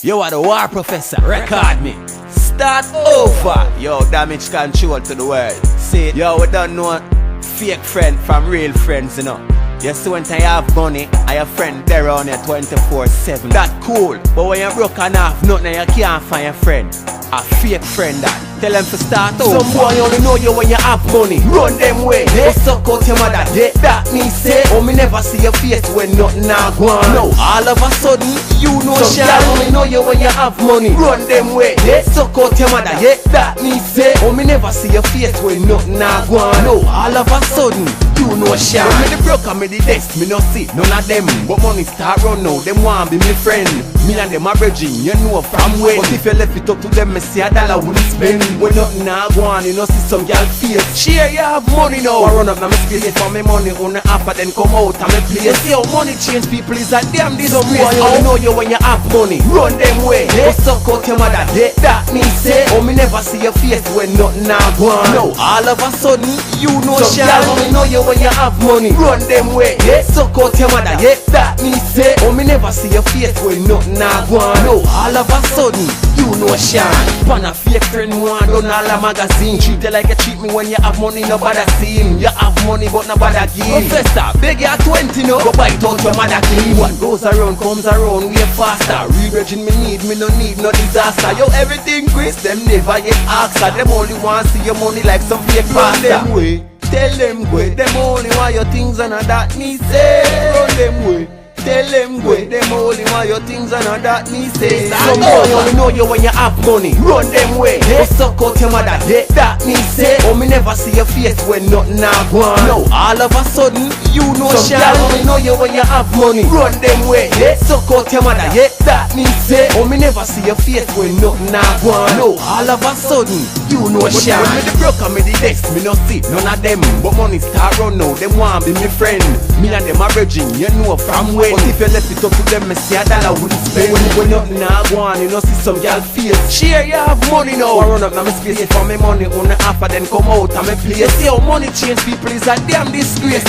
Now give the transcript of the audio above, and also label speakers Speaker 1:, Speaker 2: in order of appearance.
Speaker 1: You are the war professor, record me. Start over. Yo, damage control to the world. See, yo, we don't know fake friend from real friends, you know. You see, when I have money, I have friend there on you 24/7. That cool, but when you're broke and have nothing, you can't find a friend. A fake friend that. Tell them to start over. Some boy only know you when you have money. Run them way, they suck out your mother. That me say, oh, me never see your face when nothing now go on. No, all of a sudden, you know shit. Only know you when you have money. Run them way, they suck out your mother. That me say, oh, me never see your face when nothing now go on. No, all of a sudden, you know shit. When me the broke and me the desk, me no see none of them. But money start run now, them want be me friend. Me and them are bridging, you know from when. But if you left it up to them, me see a dollar wouldn't spend. When nothing now go on, you know see some girl face. Share you have money now. I run up now me space for me money on the app, then come out and me play. You see how money change people is a damn disgrace. I only know you when you have money. Run them way, they suck out your mother. That me say, oh me never see your face when nothing now go on. No, all of a sudden you know shit. I only know you when you have money. Run them way, they suck out your mother. That me say, oh me never see your face when nothing now go on. No, all of a sudden you know shit. Pan a fake friend one done all a magazine. Treat you like you treat me when you have money, nobody see him. You have money but nobody give. Professor, beg you 20 no, go bite out your mother clean. What goes around comes around way faster. Re-virgin me no need no disaster. Yo, everything Chris, them never get asked. Them only want see your money like some fake pastor. Run them way, tell them go. Them only want your things and that me say. Run them way. Tell them go, them only want your things and all that me say. Some boy only know you when you have money. Run them way, they suck out your mother. That me say, oh me never see your face when nothing now go on. No, all of a sudden you know shit. Some only know you when you have money. Run them way, they suck out your mother. That me say, oh me never see your face when nothing now go on. No, all of a sudden you know shit. When me the broke and me the desk, me no see none of them. But money start run now, them want be me friend. Me and them are bridging, you know from when. But if you left it up to them, me see a dollar wouldn't spend. When nothing now go on, you know see some girl face. Share you have money now. I run up now me space for me money on the app and then come out and me play. See how money change people is a damn disgrace.